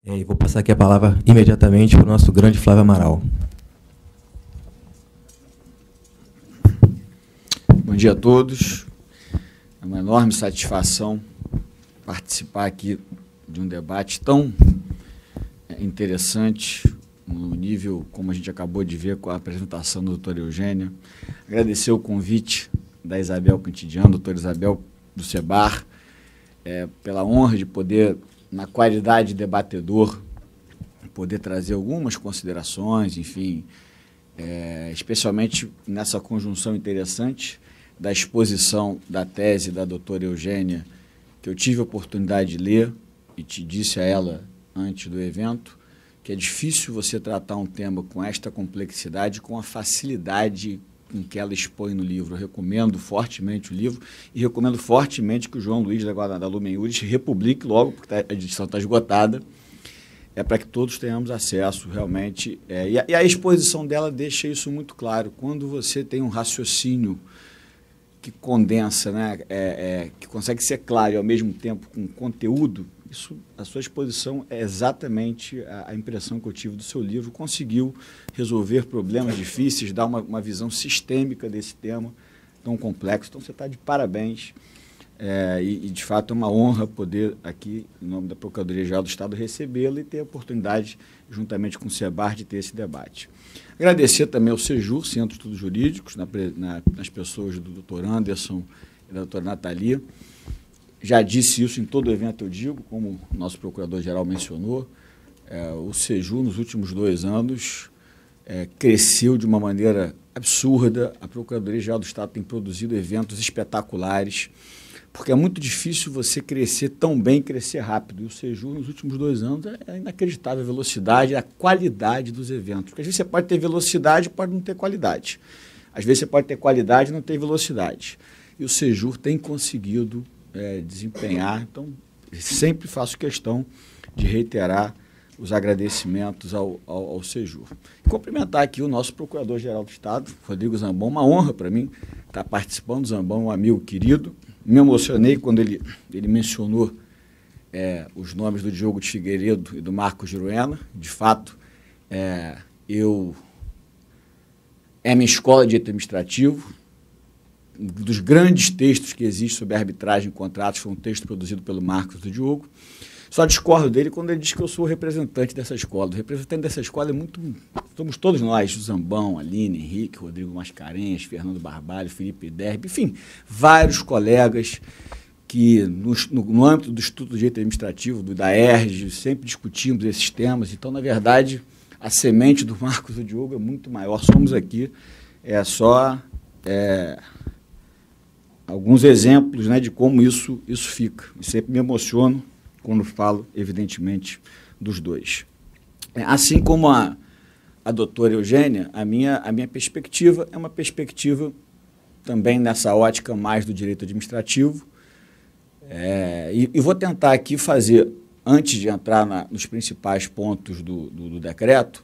E vou passar aqui a palavra imediatamente para o nosso grande Flávio Amaral. Bom dia a todos. É uma enorme satisfação participar aqui de um debate tão interessante, no nível, como a gente acabou de ver com a apresentação da doutora Eugênia. Agradecer o convite da Isabel Cantidiano, doutora Isabel do CEBAR, pela honra de poder, na qualidade de debatedor, poder trazer algumas considerações, enfim, especialmente nessa conjunção interessante da exposição da tese da doutora Eugênia, que eu tive a oportunidade de ler e te disse a ela antes do evento, que é difícil você tratar um tema com esta complexidade, com a facilidade com que ela expõe no livro. Eu recomendo fortemente o livro e recomendo fortemente que o João Luiz da Lumen Iuris republique logo, porque a edição está esgotada, para que todos tenhamos acesso realmente. E a exposição dela deixa isso muito claro. Quando você tem um raciocínio que condensa, né, que consegue ser claro e ao mesmo tempo com conteúdo, a sua exposição é exatamente a impressão que eu tive do seu livro. Conseguiu resolver problemas difíceis, dar uma visão sistêmica desse tema tão complexo. Então, você está de parabéns. E, de fato, é uma honra poder aqui, em nome da Procuradoria-Geral do Estado, recebê-la e ter a oportunidade, juntamente com o CEBAR, de ter esse debate. Agradecer também ao Sejur, Centro de Estudos Jurídicos, nas pessoas do doutor Anderson e da doutora Natalia. Já disse isso em todo o evento, eu digo, como o nosso procurador-geral mencionou, o Sejur, nos últimos 2 anos, cresceu de uma maneira absurda. A Procuradoria-Geral do Estado tem produzido eventos espetaculares, porque é muito difícil você crescer tão bem e crescer rápido. E o Sejur, nos últimos 2 anos, é inacreditável a velocidade, a qualidade dos eventos. Porque às vezes você pode ter velocidade e pode não ter qualidade. Às vezes você pode ter qualidade e não ter velocidade. E o Sejur tem conseguido desempenhar. Então, sempre faço questão de reiterar os agradecimentos ao Sejur. E cumprimentar aqui o nosso Procurador-Geral do Estado, Rodrigo Zambon. Uma honra para mim estar participando do Zambon, um amigo querido. Me emocionei quando ele mencionou os nomes do Diogo de Figueiredo e do Marcos Giruena. De fato, é minha escola de direito administrativo. Um dos grandes textos que existe sobre arbitragem em contratos foi um texto produzido pelo Marcos do Diogo. Só discordo dele quando ele diz que eu sou o representante dessa escola. O representante dessa escola somos todos nós, o Zambão, Aline, Henrique, Rodrigo Mascarenhas, Fernando Barbalho, Felipe Derbe, enfim, vários colegas que no âmbito do Instituto de Direito Administrativo, da ERJ, sempre discutimos esses temas. Então, na verdade, a semente do Marcos do Diogo é muito maior. Somos aqui só alguns exemplos, né, de como isso fica. E sempre me emociono quando falo, evidentemente, dos dois. Assim como a doutora Eugênia, a minha perspectiva é uma perspectiva também nessa ótica mais do direito administrativo. E vou tentar aqui fazer, antes de entrar nos principais pontos do decreto,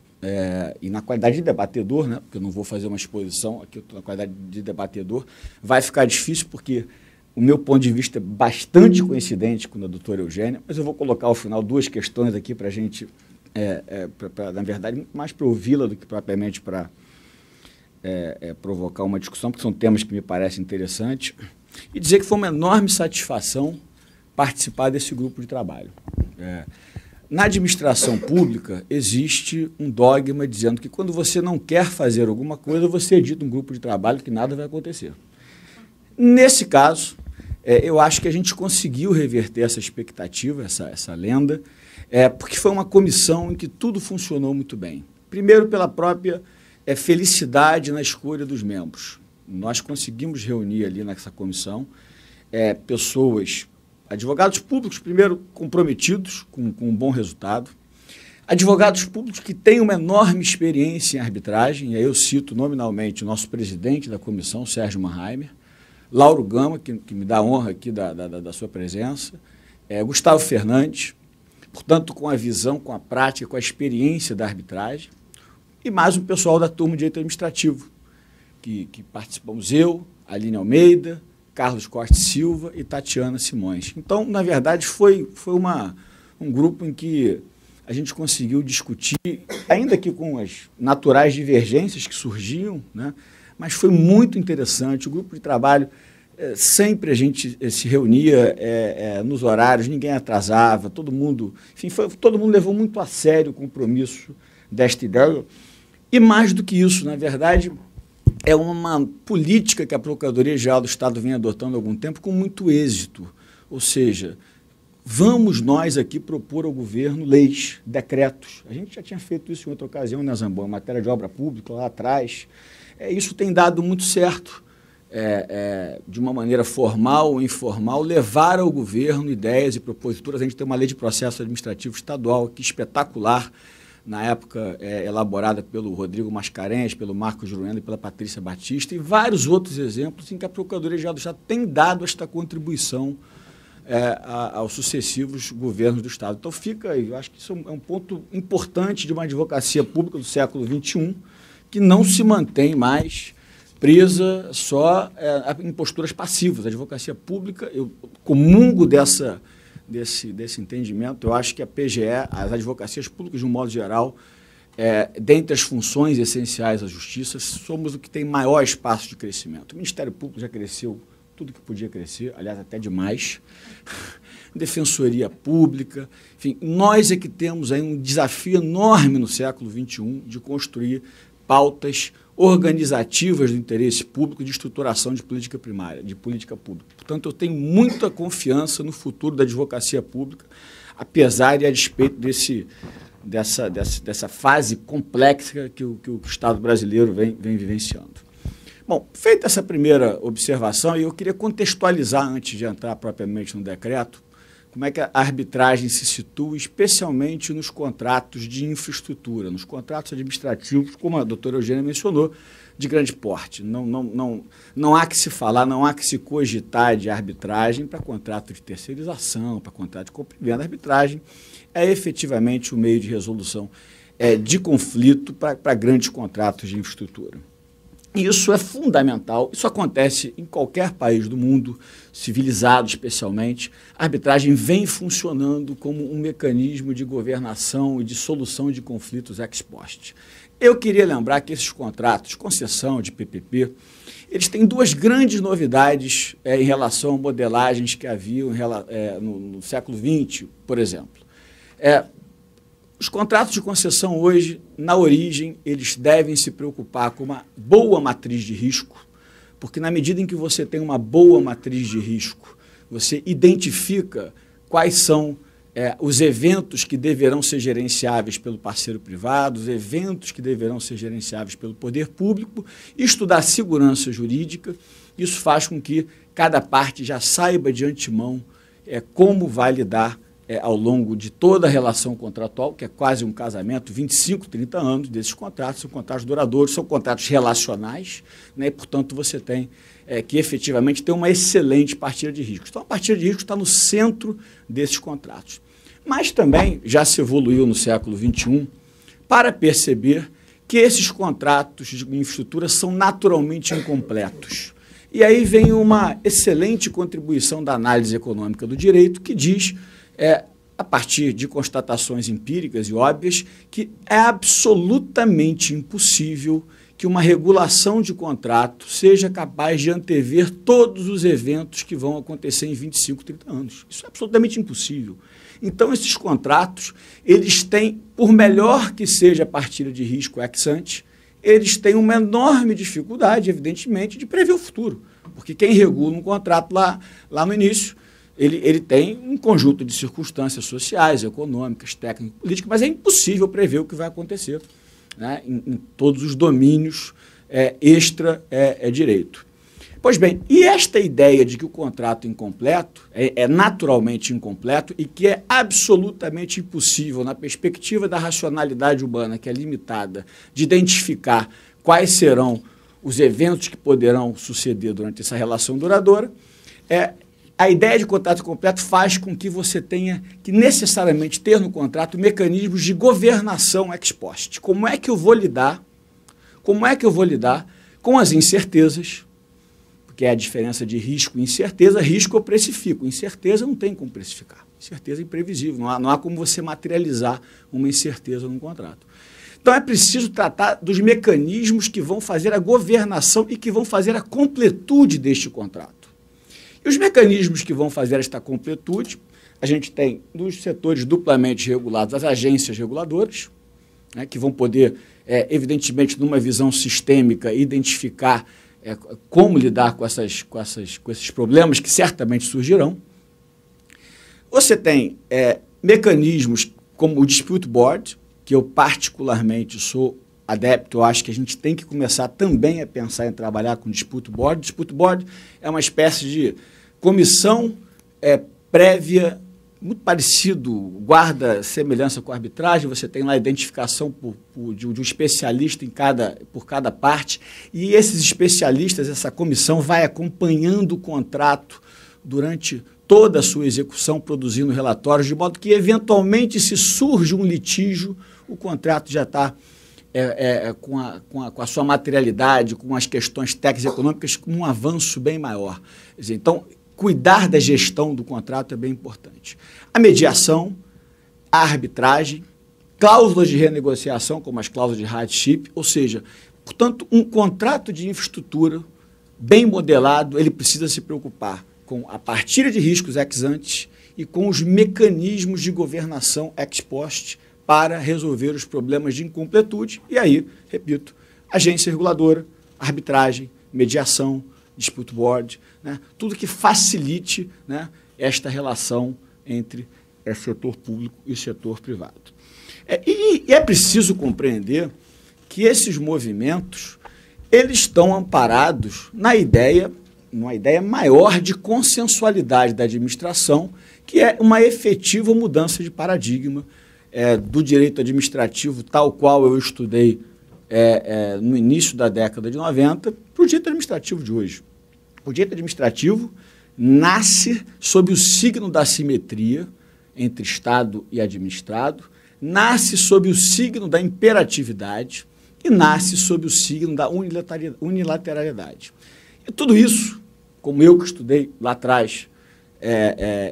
e na qualidade de debatedor, né, porque eu não vou fazer uma exposição, aqui eu estou na qualidade de debatedor, vai ficar difícil porque o meu ponto de vista é bastante coincidente com o da doutora Eugênia, mas eu vou colocar ao final 2 questões aqui para a gente, na verdade, muito mais para ouvi-la do que propriamente para provocar uma discussão, porque são temas que me parecem interessantes, e dizer que foi uma enorme satisfação participar desse grupo de trabalho. Na administração pública, existe um dogma dizendo que quando você não quer fazer alguma coisa, você edita um grupo de trabalho que nada vai acontecer. Nesse caso, eu acho que a gente conseguiu reverter essa expectativa, essa lenda, porque foi uma comissão em que tudo funcionou muito bem. Primeiro, pela própria felicidade na escolha dos membros. Nós conseguimos reunir ali nessa comissão pessoas, advogados públicos, primeiro, comprometidos com um bom resultado, advogados públicos que têm uma enorme experiência em arbitragem, e aí eu cito nominalmente o nosso presidente da comissão, Sérgio Mannheimer, Lauro Gama, que me dá a honra aqui da sua presença, Gustavo Fernandes, portanto, com a visão, com a prática, com a experiência da arbitragem, e mais um pessoal da turma de direito administrativo, que participamos eu, Aline Almeida, Carlos Costa Silva e Tatiana Simões. Então, na verdade, foi um grupo em que a gente conseguiu discutir, ainda que com as naturais divergências que surgiam, né? Mas foi muito interessante. O grupo de trabalho, sempre a gente se reunia nos horários, ninguém atrasava, todo mundo, enfim, todo mundo levou muito a sério o compromisso desta ideia. E mais do que isso, na verdade, é uma política que a Procuradoria-Geral do Estado vem adotando há algum tempo com muito êxito. Ou seja, vamos nós aqui propor ao governo leis, decretos. A gente já tinha feito isso em outra ocasião, né, Zambon? Em matéria de obra pública, lá atrás. Isso tem dado muito certo. De uma maneira formal ou informal, levar ao governo ideias e proposituras. A gente tem uma lei de processo administrativo estadual que espetacular, na época elaborada pelo Rodrigo Mascarenhas, pelo Marcos Juruena e pela Patrícia Batista, e vários outros exemplos em que a Procuradoria-Geral do Estado tem dado esta contribuição aos sucessivos governos do Estado. Então eu acho que isso é um ponto importante de uma advocacia pública do século XXI, que não se mantém mais presa só em posturas passivas. A advocacia pública, eu comungo desse entendimento. Eu acho que a PGE, as advocacias públicas de um modo geral, dentre as funções essenciais da justiça, somos o que tem maior espaço de crescimento. O Ministério Público já cresceu tudo que podia crescer, aliás, até demais. Defensoria Pública, enfim, nós é que temos aí um desafio enorme no século XXI de construir pautas organizativas do interesse público de estruturação de política primária, de política pública. Portanto, eu tenho muita confiança no futuro da advocacia pública, apesar e a despeito dessa fase complexa que o Estado brasileiro vem vivenciando. Bom, feita essa primeira observação, eu queria contextualizar, antes de entrar propriamente no decreto, como é que a arbitragem se situa, especialmente nos contratos de infraestrutura, nos contratos administrativos, como a doutora Eugênia mencionou, de grande porte. Não há que se falar, não há que se cogitar de arbitragem para contrato de terceirização, para contrato de compra e venda. A arbitragem é efetivamente o meio de resolução de conflito para grandes contratos de infraestrutura. Isso é fundamental, isso acontece em qualquer país do mundo, civilizado especialmente. A arbitragem vem funcionando como um mecanismo de governação e de solução de conflitos ex post. Eu queria lembrar que esses contratos de concessão, de PPP, eles têm duas grandes novidades em relação a modelagens que haviam no século XX, por exemplo. Os contratos de concessão hoje, na origem, eles devem se preocupar com uma boa matriz de risco, porque na medida em que você tem uma boa matriz de risco, você identifica quais são os eventos que deverão ser gerenciáveis pelo parceiro privado, os eventos que deverão ser gerenciáveis pelo poder público, e estudar segurança jurídica. Isso faz com que cada parte já saiba de antemão como vai lidar ao longo de toda a relação contratual, que é quase um casamento, 25, 30 anos desses contratos, são contratos duradouros, são contratos relacionais, né, e, portanto, você tem que efetivamente ter uma excelente partilha de riscos. Então, a partilha de riscos está no centro desses contratos. Mas também já se evoluiu no século XXI para perceber que esses contratos de infraestrutura são naturalmente incompletos. E aí vem uma excelente contribuição da análise econômica do direito, que diz a partir de constatações empíricas e óbvias, que é absolutamente impossível que uma regulação de contrato seja capaz de antever todos os eventos que vão acontecer em 25, 30 anos. Isso é absolutamente impossível. Então, esses contratos, eles têm, por melhor que seja a partilha de risco ex ante, eles têm uma enorme dificuldade, evidentemente, de prever o futuro. Porque quem regula um contrato lá no início, ele tem um conjunto de circunstâncias sociais, econômicas, técnicas, políticas, mas é impossível prever o que vai acontecer, né, em todos os domínios extra-direito. Pois bem, e esta ideia de que o contrato incompleto é naturalmente incompleto e que é absolutamente impossível, na perspectiva da racionalidade humana, que é limitada, de identificar quais serão os eventos que poderão suceder durante essa relação duradoura, a ideia de contrato completo faz com que você tenha que necessariamente ter no contrato mecanismos de governação ex post. Como é que eu vou lidar com as incertezas? Porque que é a diferença de risco e incerteza. Risco eu precifico, incerteza não tem como precificar. Incerteza é imprevisível, não há como você materializar uma incerteza num contrato. Então é preciso tratar dos mecanismos que vão fazer a governação e que vão fazer a completude deste contrato. E os mecanismos que vão fazer esta completude, a gente tem nos setores duplamente regulados as agências reguladoras, né, que vão poder, evidentemente, numa visão sistêmica, identificar como lidar com esses problemas que certamente surgirão. Você tem mecanismos como o Dispute Board, que eu particularmente sou adepto, eu acho que a gente tem que começar também a pensar em trabalhar com Dispute Board. Dispute Board é uma espécie de comissão prévia, muito parecido, guarda semelhança com a arbitragem, você tem lá a identificação de um especialista por cada parte, e esses especialistas, essa comissão vai acompanhando o contrato durante toda a sua execução, produzindo relatórios, de modo que, eventualmente, se surge um litígio, o contrato já está com a sua materialidade, com as questões técnicas e econômicas, com um avanço bem maior. Quer dizer, então, cuidar da gestão do contrato é bem importante. A mediação, a arbitragem, cláusulas de renegociação, como as cláusulas de hardship, ou seja, portanto, um contrato de infraestrutura bem modelado, ele precisa se preocupar com a partilha de riscos ex ante e com os mecanismos de governação ex post para resolver os problemas de incompletude. E aí, repito, agência reguladora, arbitragem, mediação, dispute board, né, tudo que facilite, né, esta relação entre setor público e setor privado. E é preciso compreender que esses movimentos eles estão amparados numa ideia maior de consensualidade da administração, que é uma efetiva mudança de paradigma do direito administrativo, tal qual eu estudei no início da década de 90, para o direito administrativo de hoje. O direito administrativo nasce sob o signo da simetria entre Estado e administrado, nasce sob o signo da imperatividade e nasce sob o signo da unilateralidade. E tudo isso, como eu que estudei lá atrás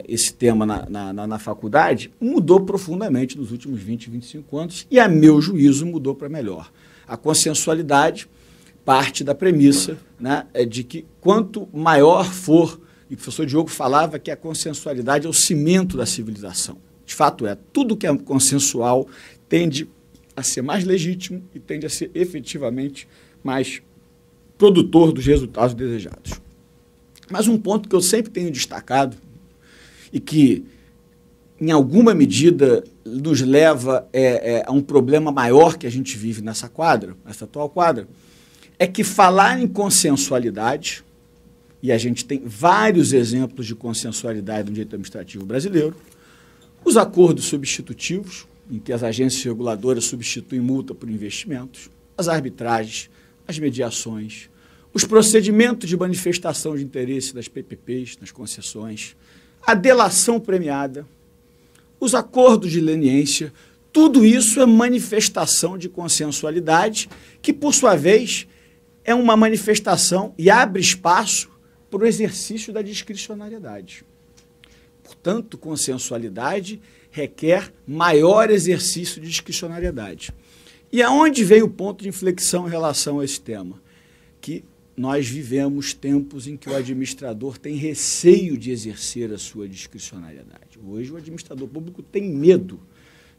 esse tema na faculdade, mudou profundamente nos últimos 20, 25 anos e, a meu juízo, mudou para melhor. A consensualidade parte da premissa, né, de que quanto maior for, e o professor Diogo falava que a consensualidade é o cimento da civilização. De fato tudo que é consensual tende a ser mais legítimo e tende a ser efetivamente mais produtor dos resultados desejados. Mas um ponto que eu sempre tenho destacado e que, em alguma medida, nos leva a um problema maior que a gente vive nessa atual quadra, é que falar em consensualidade, e a gente tem vários exemplos de consensualidade no direito administrativo brasileiro, os acordos substitutivos, em que as agências reguladoras substituem multa por investimentos, as arbitragens, as mediações, os procedimentos de manifestação de interesse das PPPs, nas concessões, a delação premiada, os acordos de leniência, tudo isso é manifestação de consensualidade que, por sua vez, é uma manifestação e abre espaço para o exercício da discricionariedade. Portanto, consensualidade requer maior exercício de discricionariedade. E aonde veio o ponto de inflexão em relação a esse tema? Que nós vivemos tempos em que o administrador tem receio de exercer a sua discricionariedade. Hoje o administrador público tem medo.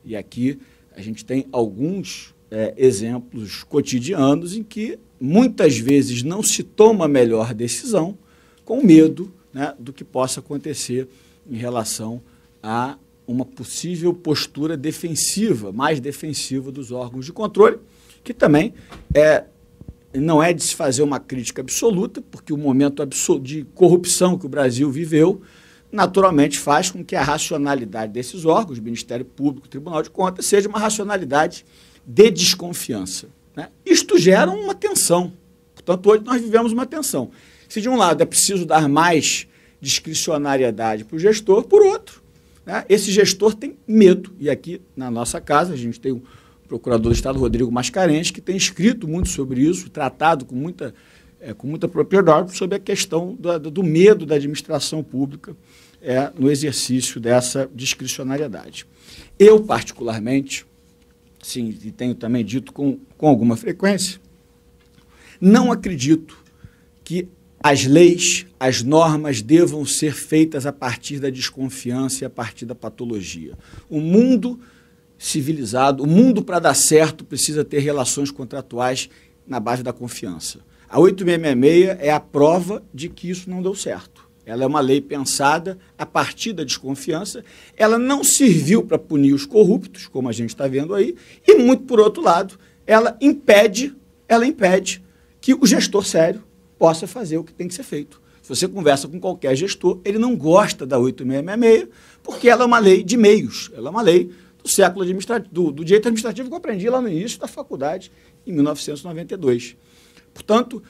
E aqui a gente tem alguns exemplos cotidianos em que muitas vezes não se toma a melhor decisão com medo, né, do que possa acontecer em relação a uma possível postura defensiva, mais defensiva dos órgãos de controle, que também não é de se fazer uma crítica absoluta, porque o momento de corrupção que o Brasil viveu, naturalmente faz com que a racionalidade desses órgãos, Ministério Público, Tribunal de Contas, seja uma racionalidade de desconfiança, né? Isto gera uma tensão. Portanto, hoje nós vivemos uma tensão. Se, de um lado, é preciso dar mais discricionariedade para o gestor, por outro, né, esse gestor tem medo. E aqui, na nossa casa, a gente tem o procurador do Estado, Rodrigo Mascarenhas, que tem escrito muito sobre isso, tratado com muita com muita propriedade sobre a questão do medo da administração pública no exercício dessa discricionariedade. Eu, particularmente, sim, e tenho também dito com alguma frequência, não acredito que as leis, as normas devam ser feitas a partir da desconfiança e a partir da patologia. O mundo civilizado, o mundo, para dar certo, precisa ter relações contratuais na base da confiança. A 8666 é a prova de que isso não deu certo. Ela é uma lei pensada a partir da desconfiança, ela não serviu para punir os corruptos, como a gente está vendo aí, e, muito por outro lado, ela impede que o gestor sério possa fazer o que tem que ser feito. Se você conversa com qualquer gestor, ele não gosta da 8666, porque ela é uma lei de meios, ela é uma lei do século administrativo, do direito administrativo que eu aprendi lá no início da faculdade, em 1992. Portanto,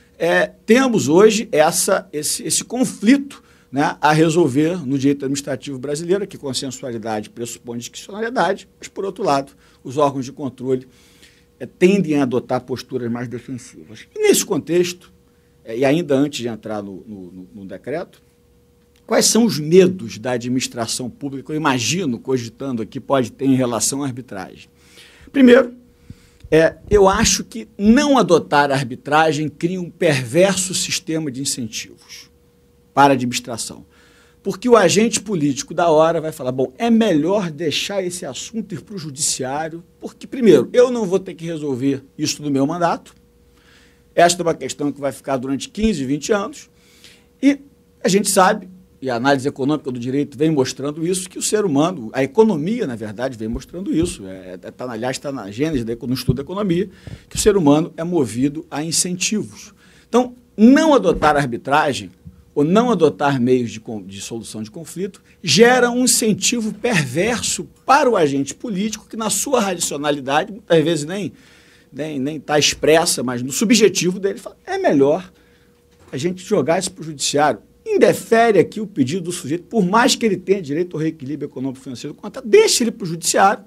temos hoje esse conflito, né, a resolver no direito administrativo brasileiro, que consensualidade pressupõe discricionariedade, mas, por outro lado, os órgãos de controle tendem a adotar posturas mais defensivas. E, nesse contexto, e ainda antes de entrar no decreto, quais são os medos da administração pública que eu imagino, cogitando aqui, pode ter em relação à arbitragem? Primeiro, eu acho que não adotar a arbitragem cria um perverso sistema de incentivos para a administração. Porque o agente político da hora vai falar, bom, é melhor deixar esse assunto ir para o judiciário, porque, primeiro, eu não vou ter que resolver isso no meu mandato. Esta é uma questão que vai ficar durante 15, 20 anos. E a gente sabe, e a análise econômica do direito vem mostrando isso, que o ser humano, a economia, na verdade, vem mostrando isso. Aliás, está na gênese no estudo da economia, que o ser humano é movido a incentivos. Então, não adotar arbitragem ou não adotar meios de solução de conflito gera um incentivo perverso para o agente político que, na sua racionalidade, muitas vezes nem está expressa, mas no subjetivo dele, fala, é melhor a gente jogar isso para o judiciário. Indefere aqui o pedido do sujeito, por mais que ele tenha direito ao reequilíbrio econômico-financeiro, deixa ele para o judiciário,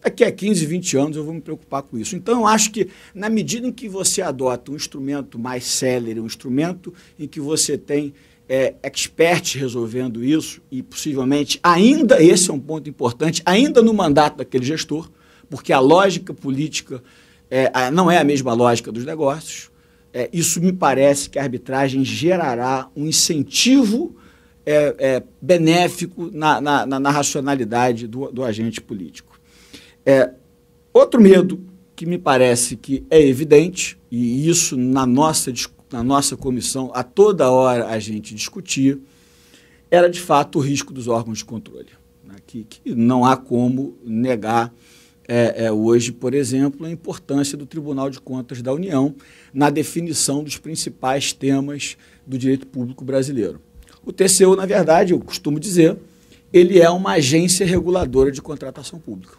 daqui a 15, 20 anos eu vou me preocupar com isso. Então, eu acho que, na medida em que você adota um instrumento mais célere, um instrumento em que você tem experts resolvendo isso, e possivelmente, ainda esse é um ponto importante, ainda no mandato daquele gestor, porque a lógica política não é a mesma lógica dos negócios, isso me parece que a arbitragem gerará um incentivo benéfico na racionalidade do agente político. Outro medo que me parece que é evidente, e isso na nossa comissão, a toda hora a gente discutia, era de fato o risco dos órgãos de controle, né, que não há como negar hoje, por exemplo, a importância do Tribunal de Contas da União na definição dos principais temas do direito público brasileiro. O TCU, na verdade, eu costumo dizer, ele é uma agência reguladora de contratação pública.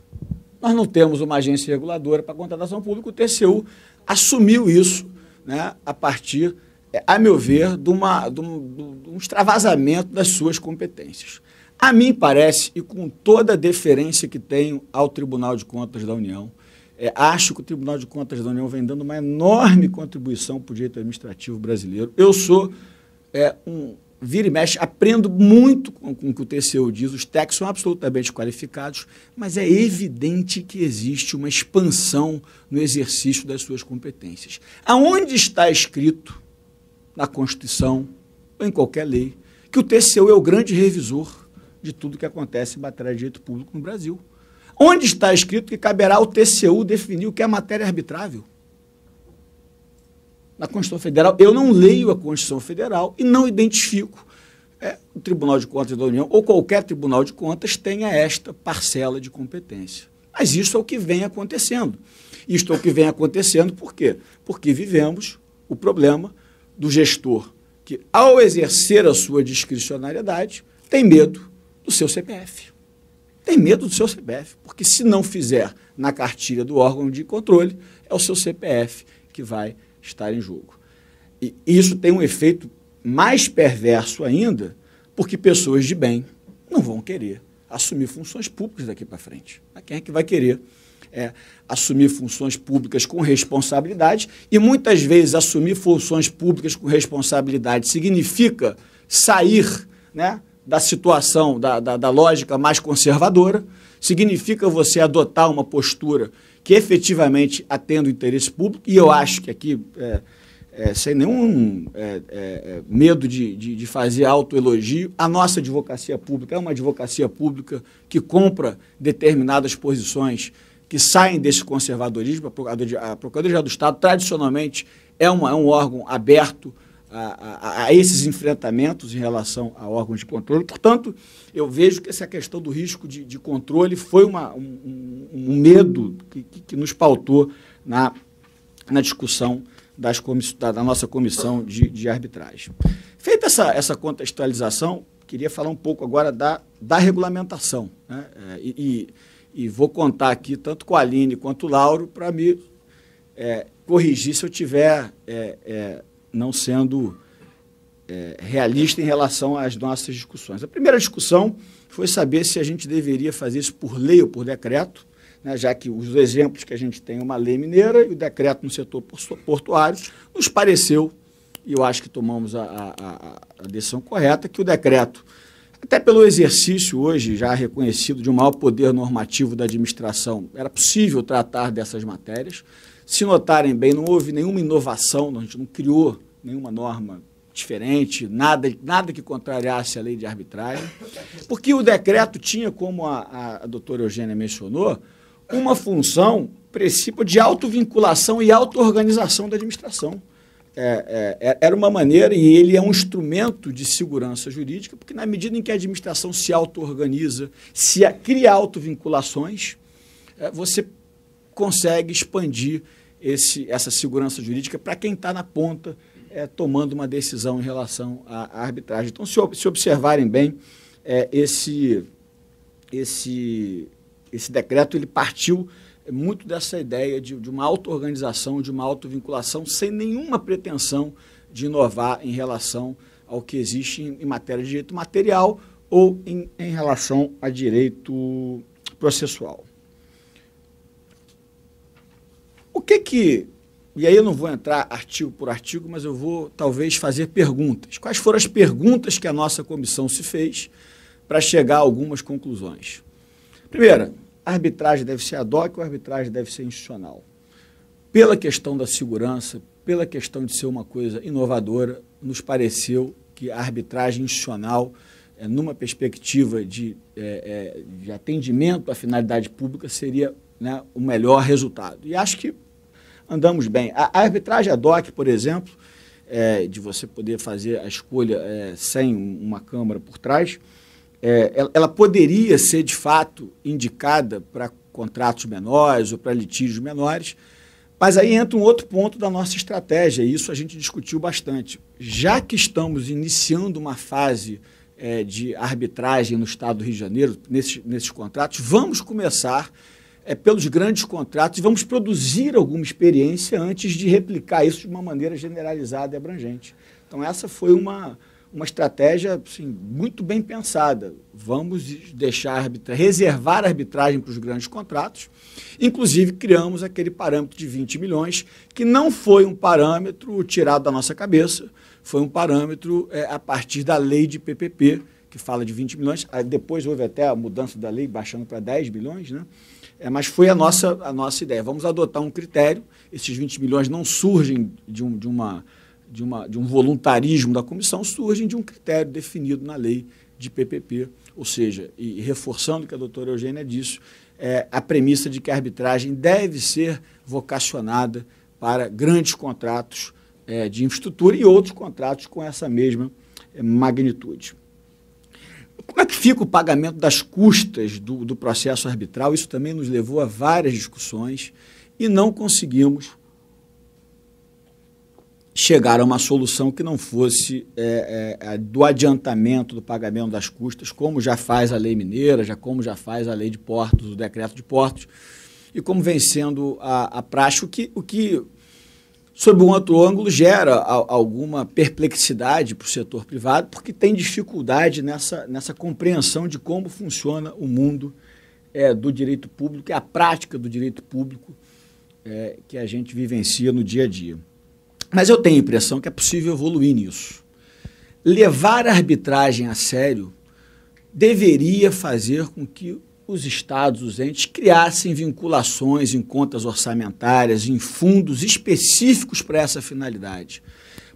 Nós não temos uma agência reguladora para contratação pública, o TCU assumiu isso, né, a partir, a meu ver, de um extravasamento das suas competências. A mim parece, e com toda a deferência que tenho ao Tribunal de Contas da União, acho que o Tribunal de Contas da União vem dando uma enorme contribuição para o direito administrativo brasileiro. Eu sou vira e mexe, aprendo muito com o que o TCU diz, os técnicos são absolutamente qualificados, mas é evidente que existe uma expansão no exercício das suas competências. Aonde está escrito, na Constituição, ou em qualquer lei, que o TCU é o grande revisor de tudo que acontece em matéria de direito público no Brasil? Onde está escrito que caberá ao TCU definir o que é matéria arbitrável? Na Constituição Federal, eu não leio a Constituição Federal e não identifico o Tribunal de Contas da União ou qualquer Tribunal de Contas tenha esta parcela de competência. Mas isso é o que vem acontecendo. Isto é o que vem acontecendo por quê? Porque vivemos o problema do gestor que, ao exercer a sua discricionariedade, tem medo do seu CPF. Tem medo do seu CPF, porque se não fizer na cartilha do órgão de controle, é o seu CPF que vai estar em jogo. E isso tem um efeito mais perverso ainda, porque pessoas de bem não vão querer assumir funções públicas daqui para frente. Quem é que vai querer assumir funções públicas com responsabilidade, e muitas vezes assumir funções públicas com responsabilidade significa sair, né, da situação, da lógica mais conservadora, significa você adotar uma postura que efetivamente atenda o interesse público, e eu acho que aqui, sem nenhum medo de fazer autoelogio, a nossa advocacia pública é uma advocacia pública que compra determinadas posições que saem desse conservadorismo. A Procuradoria do Estado, tradicionalmente, é um órgão aberto a esses enfrentamentos em relação a órgãos de controle. Portanto, eu vejo que essa questão do risco de controle foi um medo que nos pautou na discussão da nossa comissão de arbitragem. Feita essa contextualização, queria falar um pouco agora da regulamentação, né? E vou contar aqui tanto com a Aline quanto o Lauro para me corrigir se eu estiver não sendo realista em relação às nossas discussões. A primeira discussão foi saber se a gente deveria fazer isso por lei ou por decreto, né, já que os exemplos que a gente tem, uma lei mineira e o decreto no setor portuário, nos pareceu, e eu acho que tomamos a decisão correta, que o decreto, até pelo exercício hoje já reconhecido de um maior poder normativo da administração, era possível tratar dessas matérias. Se notarem bem, não houve nenhuma inovação, a gente não criou nenhuma norma diferente, nada que contrariasse a lei de arbitragem, porque o decreto tinha, como a doutora Eugênia mencionou, uma função, princípio de autovinculação e auto-organização da administração. Era uma maneira, e ele é um instrumento de segurança jurídica, porque na medida em que a administração se auto-organiza, cria autovinculações, você consegue expandir essa segurança jurídica para quem está na ponta tomando uma decisão em relação à arbitragem. Então, se observarem bem, esse decreto ele partiu muito dessa ideia de uma auto-organização, de uma auto-vinculação, sem nenhuma pretensão de inovar em relação ao que existe em matéria de direito material ou em relação a direito processual. E aí eu não vou entrar artigo por artigo, mas eu vou talvez fazer perguntas. Quais foram as perguntas que a nossa comissão se fez para chegar a algumas conclusões? Primeira, a arbitragem deve ser ad hoc ou a arbitragem deve ser institucional? Pela questão da segurança, pela questão de ser uma coisa inovadora, nos pareceu que a arbitragem institucional, numa perspectiva de atendimento à finalidade pública, seria, né, o melhor resultado. E acho que andamos bem. A arbitragem ad hoc, por exemplo, de você poder fazer a escolha sem uma Câmara por trás, ela poderia ser, de fato, indicada para contratos menores ou para litígios menores, mas aí entra um outro ponto da nossa estratégia, e isso a gente discutiu bastante. Já que estamos iniciando uma fase de arbitragem no Estado do Rio de Janeiro, nesses contratos, vamos começar pelos grandes contratos e vamos produzir alguma experiência antes de replicar isso de uma maneira generalizada e abrangente. Então, essa foi uma estratégia assim, muito bem pensada. Vamos reservar a arbitragem para os grandes contratos. Inclusive, criamos aquele parâmetro de 20 milhões, que não foi um parâmetro tirado da nossa cabeça, foi um parâmetro a partir da lei de PPP, que fala de 20 milhões. Depois houve até a mudança da lei, baixando para 10 milhões, né? Mas foi a nossa ideia. Vamos adotar um critério. Esses 20 milhões não surgem de um voluntarismo da comissão, surgem de um critério definido na lei de PPP, ou seja, e reforçando o que a doutora Eugênia disse, a premissa de que a arbitragem deve ser vocacionada para grandes contratos de infraestrutura e outros contratos com essa mesma magnitude. Como é que fica o pagamento das custas do processo arbitral? Isso também nos levou a várias discussões e não conseguimos chegar a uma solução que não fosse do adiantamento do pagamento das custas, como já faz a lei mineira, como já faz a lei de portos, o decreto de portos, e como vem sendo a praxe, o que sob um outro ângulo, gera alguma perplexidade para o setor privado, porque tem dificuldade nessa compreensão de como funciona o mundo do direito público, é a prática do direito público que a gente vivencia no dia a dia. Mas eu tenho a impressão que é possível evoluir nisso. Levar a arbitragem a sério deveria fazer com que os estados, os entes, criassem vinculações em contas orçamentárias, em fundos específicos para essa finalidade.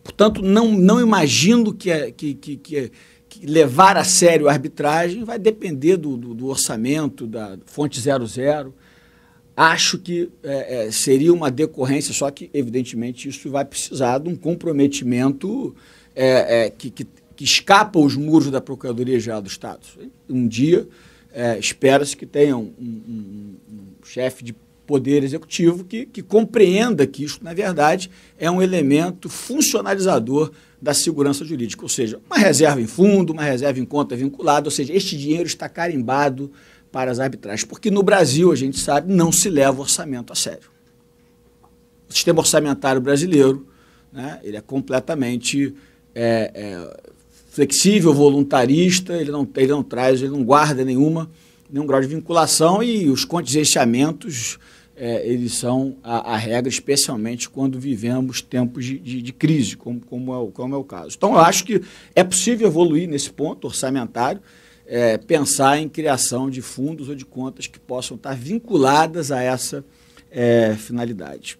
Portanto, não imagino que levar a sério a arbitragem vai depender do orçamento, da fonte 00. Acho que seria uma decorrência, só que, evidentemente, isso vai precisar de um comprometimento que escapa os muros da Procuradoria-Geral do Estado. Um dia, espera-se que tenha um chefe de poder executivo que compreenda que isso, na verdade, é um elemento funcionalizador da segurança jurídica, ou seja, uma reserva em fundo, uma reserva em conta vinculada, ou seja, este dinheiro está carimbado para as arbitragens, porque no Brasil, a gente sabe, não se leva o orçamento a sério. O sistema orçamentário brasileiro, né, ele é completamente flexível, voluntarista, ele não guarda nenhum grau de vinculação, e os contingenciamentos eles são a regra, especialmente quando vivemos tempos de crise, como é o caso. Então, eu acho que é possível evoluir nesse ponto orçamentário, pensar em criação de fundos ou de contas que possam estar vinculadas a essa finalidade.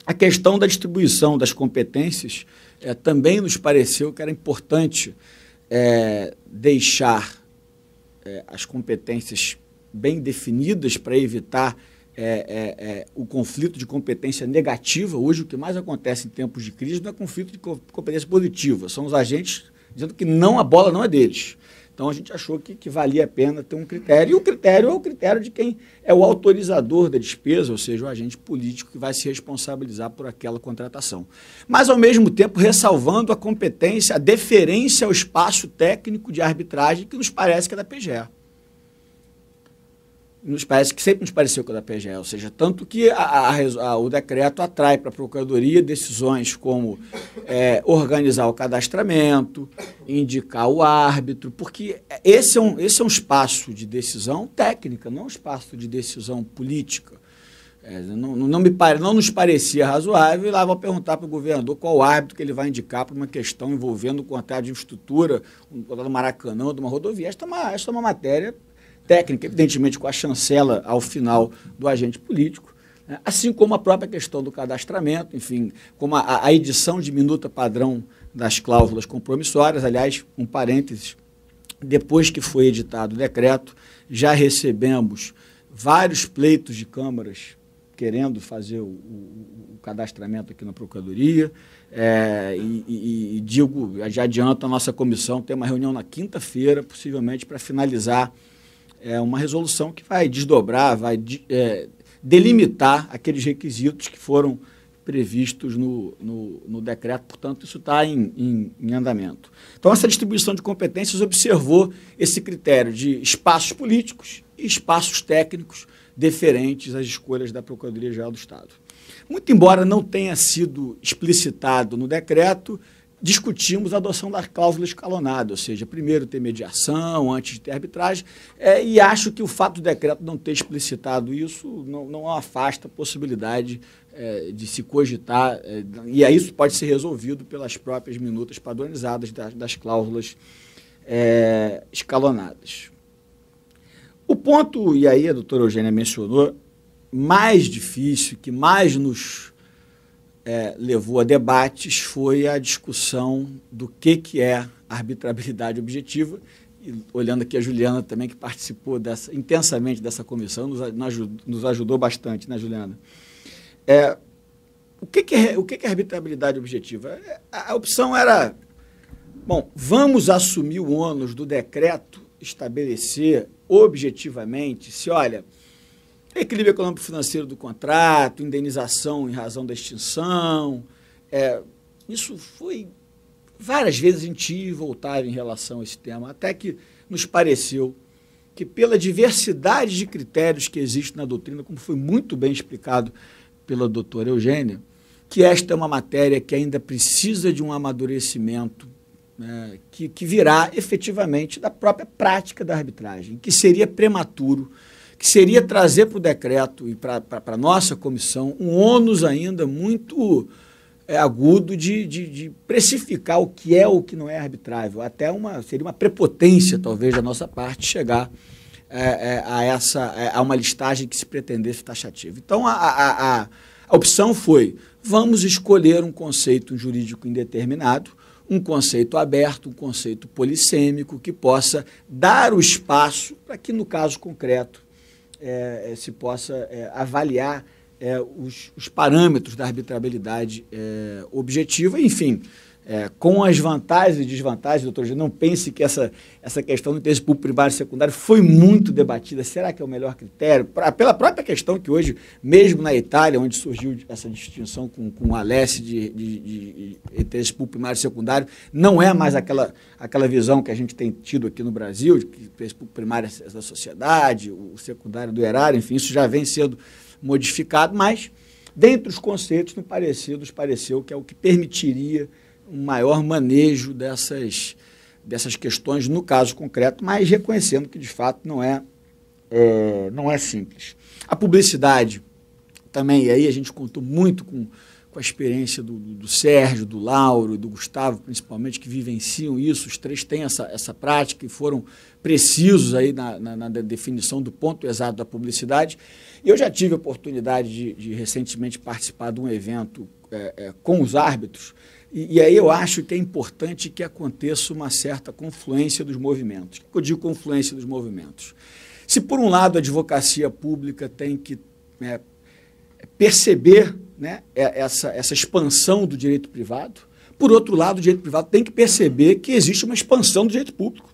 A questão da distribuição das competências também nos pareceu que era importante deixar as competências bem definidas para evitar o conflito de competência negativa. Hoje, o que mais acontece em tempos de crise não é conflito de competência positiva, são os agentes dizendo que a bola não é deles. Então, a gente achou que valia a pena ter um critério, e o critério é o critério de quem é o autorizador da despesa, ou seja, o agente político que vai se responsabilizar por aquela contratação. Mas, ao mesmo tempo, ressalvando a competência, a deferência ao espaço técnico de arbitragem que nos parece que é da PGE. Sempre nos pareceu que é da PGE, ou seja, tanto que o decreto atrai para a Procuradoria decisões como organizar o cadastramento, indicar o árbitro, porque esse é um espaço de decisão técnica, não um espaço de decisão política. Não nos parecia razoável, e lá vou perguntar para o governador qual árbitro que ele vai indicar para uma questão envolvendo o contrato de infraestrutura, do Maracanã, de uma rodovia. Esta é uma matéria técnica, evidentemente com a chancela ao final do agente político, né? Assim como a própria questão do cadastramento, enfim, como a edição de minuta padrão das cláusulas compromissórias. Aliás, um parênteses, depois que foi editado o decreto, já recebemos vários pleitos de câmaras querendo fazer o cadastramento aqui na Procuradoria, já adianto, a nossa comissão tem uma reunião na quinta-feira, possivelmente para finalizar uma resolução que vai desdobrar, vai delimitar aqueles requisitos que foram previstos no decreto. Portanto, isso está em andamento. Então, essa distribuição de competências observou esse critério de espaços políticos e espaços técnicos deferentes às escolhas da Procuradoria-Geral do Estado. Muito embora não tenha sido explicitado no decreto, discutimos a adoção da cláusula escalonada, ou seja, primeiro ter mediação, antes de ter arbitragem, e acho que o fato do decreto não ter explicitado isso não afasta a possibilidade de se cogitar, e aí isso pode ser resolvido pelas próprias minutas padronizadas das cláusulas escalonadas. O ponto, e aí a doutora Eugênia mencionou, mais difícil, que mais nos levou a debates, foi a discussão do que é arbitrabilidade objetiva, e olhando aqui a Juliana também, que participou intensamente dessa comissão, nos ajudou bastante, né, Juliana? O que é arbitrabilidade objetiva? A opção era, bom, vamos assumir o ônus do decreto, estabelecer objetivamente se, olha, equilíbrio econômico-financeiro do contrato, indenização em razão da extinção. Isso foi... Várias vezes a gente ia e voltava em relação a esse tema, até que nos pareceu que, pela diversidade de critérios que existe na doutrina, como foi muito bem explicado pela doutora Eugênia, que esta é uma matéria que ainda precisa de um amadurecimento, né, que virá efetivamente da própria prática da arbitragem, que seria prematuro que seria trazer para o decreto e para a nossa comissão um ônus ainda muito agudo de precificar o que é ou o que não é arbitrável. Até seria uma prepotência, talvez, da nossa parte chegar a uma listagem que se pretendesse taxativa. Então, a opção foi, vamos escolher um conceito jurídico indeterminado, um conceito aberto, um conceito polissêmico, que possa dar o espaço para que, no caso concreto, se possa avaliar os parâmetros da arbitrabilidade objetiva, enfim, com as vantagens e desvantagens, doutor Eugênio, não pense que essa questão do interesse público primário e secundário foi muito debatida. Será que é o melhor critério? Pela própria questão que hoje, mesmo na Itália, onde surgiu essa distinção com a Alessi de interesse público primário e secundário, não é mais aquela visão que a gente tem tido aqui no Brasil, de que o interesse público primário é da sociedade, o secundário do erário, enfim, isso já vem sendo modificado, mas, dentre os conceitos, nos pareceu que é o que permitiria um maior manejo dessas questões no caso concreto, mas reconhecendo que, de fato, não é simples. A publicidade também, e aí a gente contou muito com a experiência do Sérgio, do Lauro e do Gustavo, principalmente, que vivenciam isso. Os três têm essa prática e foram precisos aí na definição do ponto exato da publicidade. E eu já tive a oportunidade de recentemente participar de um evento com os árbitros, e aí eu acho que é importante que aconteça uma certa confluência dos movimentos. O que eu digo confluência dos movimentos? Se, por um lado, a advocacia pública tem que perceber, né, essa expansão do direito privado, por outro lado, o direito privado tem que perceber que existe uma expansão do direito público,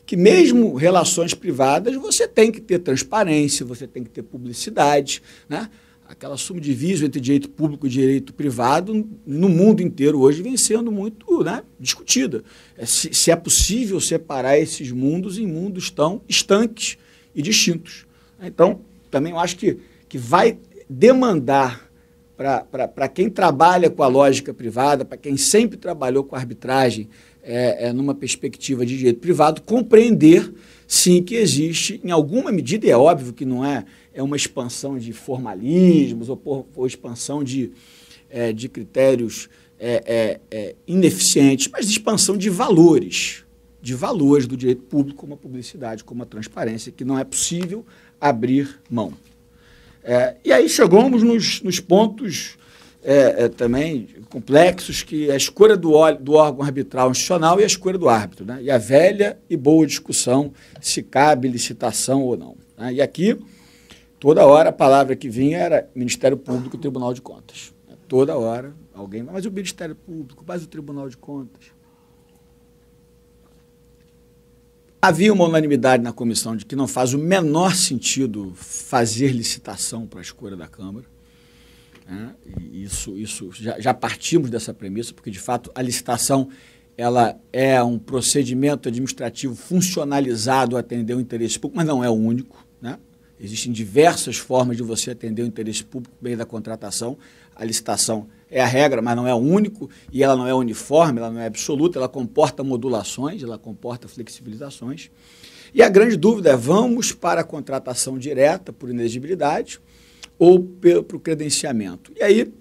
que mesmo relações privadas você tem que ter transparência, você tem que ter publicidade, né? Aquela subdivisão entre direito público e direito privado no mundo inteiro hoje vem sendo muito, né, discutida. Se é possível separar esses mundos em mundos tão estanques e distintos. Então, também eu acho que vai demandar para quem trabalha com a lógica privada, para quem sempre trabalhou com a arbitragem numa perspectiva de direito privado, compreender, sim, que existe, em alguma medida, e é óbvio que não é uma expansão de formalismos ou expansão de critérios ineficientes, mas de expansão de valores do direito público, como a publicidade, como a transparência, que não é possível abrir mão. E aí chegamos nos pontos também complexos, que é a escolha do órgão arbitral institucional e a escolha do árbitro, né? E a velha e boa discussão se cabe licitação ou não, né? E aqui, toda hora a palavra que vinha era Ministério Público e Tribunal de Contas. Toda hora alguém, mas o Ministério Público, mas o Tribunal de Contas. Havia uma unanimidade na comissão de que não faz o menor sentido fazer licitação para a escolha da Câmara. E isso já partimos dessa premissa, porque, de fato, a licitação ela é um procedimento administrativo funcionalizado a atender o interesse público, mas não é o único, né? Existem diversas formas de você atender o interesse público por meio da contratação. A licitação é a regra, mas não é o único, e ela não é uniforme, ela não é absoluta, ela comporta modulações, ela comporta flexibilizações. E a grande dúvida é, vamos para a contratação direta por inexigibilidade ou para o credenciamento? E aí,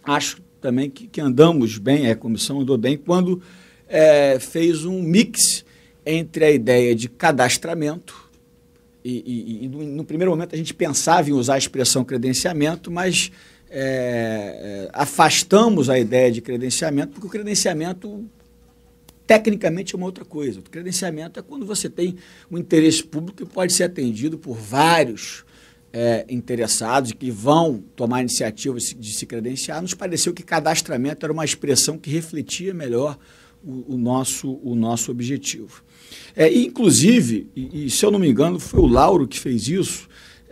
acho também que andamos bem, a comissão andou bem, quando fez um mix entre a ideia de cadastramento, e no primeiro momento a gente pensava em usar a expressão credenciamento, mas afastamos a ideia de credenciamento, porque o credenciamento tecnicamente é uma outra coisa. O credenciamento é quando você tem um interesse público que pode ser atendido por vários interessados que vão tomar a iniciativa de se credenciar. Nos pareceu que cadastramento era uma expressão que refletia melhor o nosso objetivo. Inclusive, e se eu não me engano, foi o Lauro que fez isso.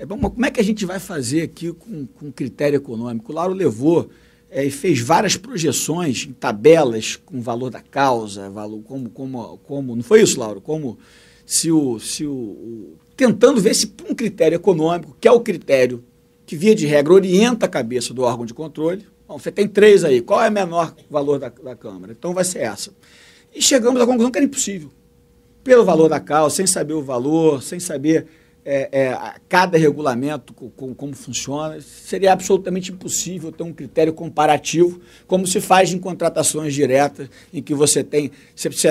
Como é que a gente vai fazer aqui com critério econômico? O Lauro levou e fez várias projeções em tabelas com o valor da causa, como não foi isso, Lauro? Como tentando ver se um critério econômico, que é o critério que, via de regra, orienta a cabeça do órgão de controle. Bom, você tem 3 aí, qual é o menor valor da Câmara? Então vai ser essa. E chegamos à conclusão que era impossível. Pelo valor da causa, sem saber o valor, sem saber cada regulamento, como funciona, seria absolutamente impossível ter um critério comparativo, como se faz em contratações diretas, em que você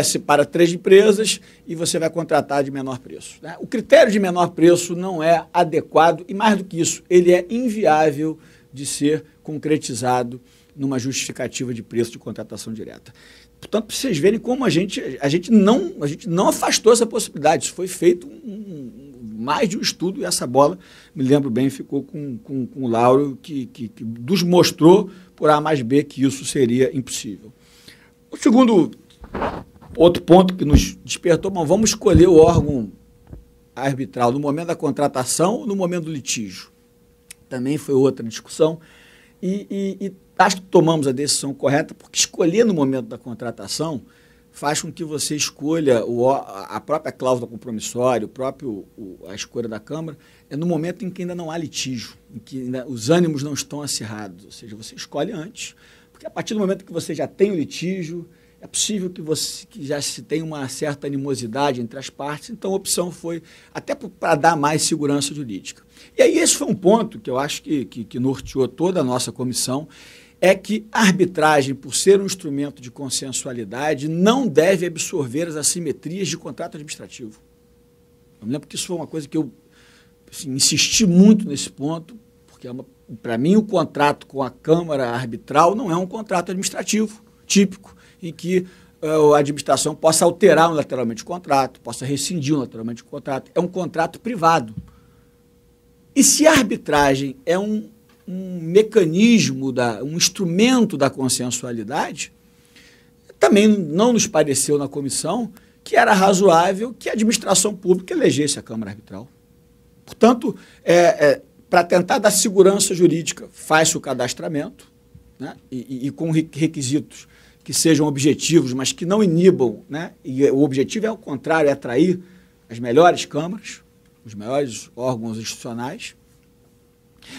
separa 3 empresas e você vai contratar de menor preço, né? O critério de menor preço não é adequado e, mais do que isso, ele é inviável de ser concretizado numa justificativa de preço de contratação direta. Portanto, para vocês verem como a gente não afastou essa possibilidade. Isso foi feito mais de um estudo e essa bola, me lembro bem, ficou com o Lauro, que nos mostrou por A mais B que isso seria impossível. O segundo, outro ponto que nos despertou, mas vamos escolher o órgão arbitral no momento da contratação ou no momento do litígio. Também foi outra discussão e acho que tomamos a decisão correta, porque escolher no momento da contratação faz com que você escolha a própria cláusula compromissória, a escolha da Câmara, no momento em que ainda não há litígio, em que ainda os ânimos não estão acirrados. Ou seja, você escolhe antes, porque a partir do momento que você já tem o litígio, é possível que já se tenha uma certa animosidade entre as partes, então a opção foi até para dar mais segurança jurídica. E aí esse foi um ponto que eu acho que norteou toda a nossa comissão, é que a arbitragem, por ser um instrumento de consensualidade, não deve absorver as assimetrias de contrato administrativo. Eu me lembro que isso foi uma coisa que eu insisti muito nesse ponto, porque para mim o contrato com a Câmara Arbitral não é um contrato administrativo típico, em que a administração possa alterar unilateralmente o contrato, possa rescindir unilateralmente o contrato. É um contrato privado. E se a arbitragem é um mecanismo, um instrumento da consensualidade, também não nos pareceu na comissão que era razoável que a administração pública elegesse a Câmara Arbitral. Portanto, para tentar dar segurança jurídica, faz-se o cadastramento, né, e com requisitos que sejam objetivos, mas que não inibam, né, e o objetivo é o contrário, é atrair as melhores câmaras, os melhores órgãos institucionais,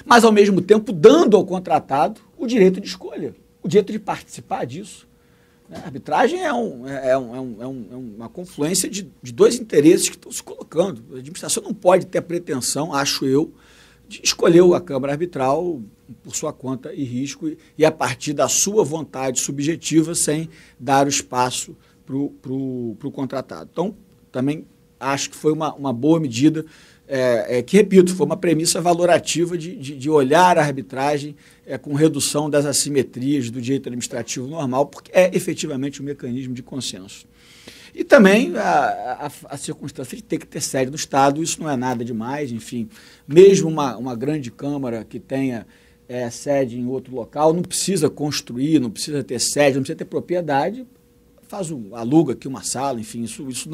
mas, ao mesmo tempo, dando ao contratado o direito de escolha, o direito de participar disso. A arbitragem é uma confluência de 2 interesses que estão se colocando. A administração não pode ter a pretensão, acho eu, de escolher a Câmara Arbitral por sua conta e risco e a partir da sua vontade subjetiva, sem dar o espaço para o contratado. Então, também acho que foi uma boa medida, que, repito, foi uma premissa valorativa de olhar a arbitragem com redução das assimetrias do direito administrativo normal, porque é efetivamente um mecanismo de consenso. E também a circunstância de ter que ter sede no Estado, isso não é nada demais, enfim, mesmo uma grande Câmara que tenha sede em outro local, não precisa construir, não precisa ter sede, não precisa ter propriedade, aluga aqui uma sala, enfim, isso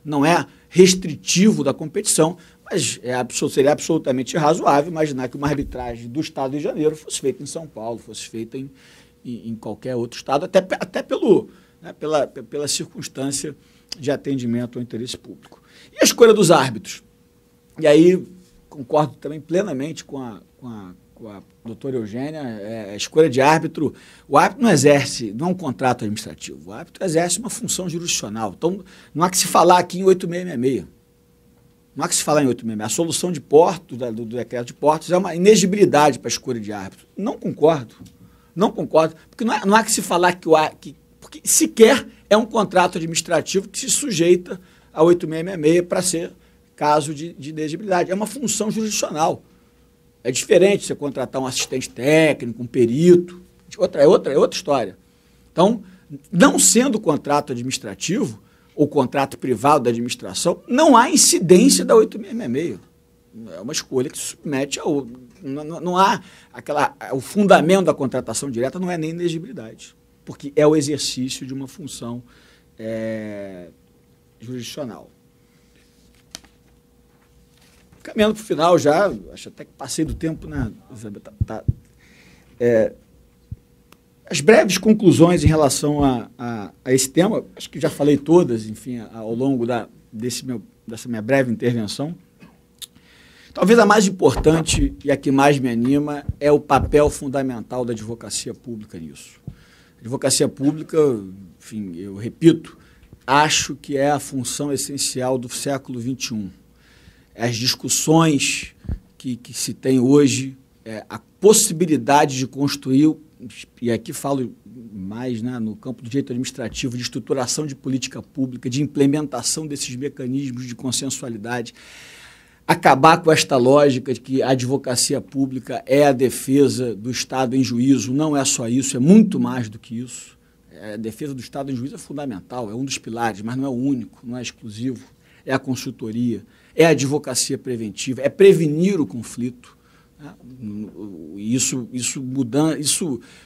não é restritivo da competição, mas seria absolutamente razoável imaginar que uma arbitragem do Estado de Janeiro fosse feita em São Paulo, fosse feita em qualquer outro estado, até pela circunstância de atendimento ao interesse público. E a escolha dos árbitros? E aí concordo também plenamente com a doutora Eugênia, a escolha de árbitro, o árbitro não é um contrato administrativo, o árbitro exerce uma função jurisdicional. Então, não há que se falar aqui em 8666. Não há que se falar em 866. A solução de portos, do decreto de portos, é uma inexigibilidade para a escolha de árbitro. Não concordo, porque não há que se falar porque sequer é um contrato administrativo que se sujeita a 8666 para ser caso de inexigibilidade. É uma função jurisdicional. É diferente você contratar um assistente técnico, um perito, é outra história. Então, não sendo contrato administrativo, ou contrato privado da administração, não há incidência da 8666. É uma escolha que se submete ao... Não há o fundamento da contratação direta não é nem inexigibilidade, porque é o exercício de uma função jurisdicional. Caminhando para o final já, acho até que passei do tempo, né? As breves conclusões em relação a esse tema, acho que já falei todas, enfim, ao longo dessa minha breve intervenção. Talvez a mais importante e a que mais me anima é o papel fundamental da advocacia pública nisso. A advocacia pública, enfim, eu repito, acho que é a função essencial do século XXI. as discussões que se tem hoje, a possibilidade de construir, e aqui falo mais, né, no campo do direito administrativo, de estruturação de política pública, de implementação desses mecanismos de consensualidade, acabar com esta lógica de que a advocacia pública é a defesa do Estado em juízo. Não é só isso, é muito mais do que isso. A defesa do Estado em juízo é fundamental, é um dos pilares, mas não é o único, não é exclusivo. É a consultoria, é a advocacia preventiva, é prevenir o conflito. Isso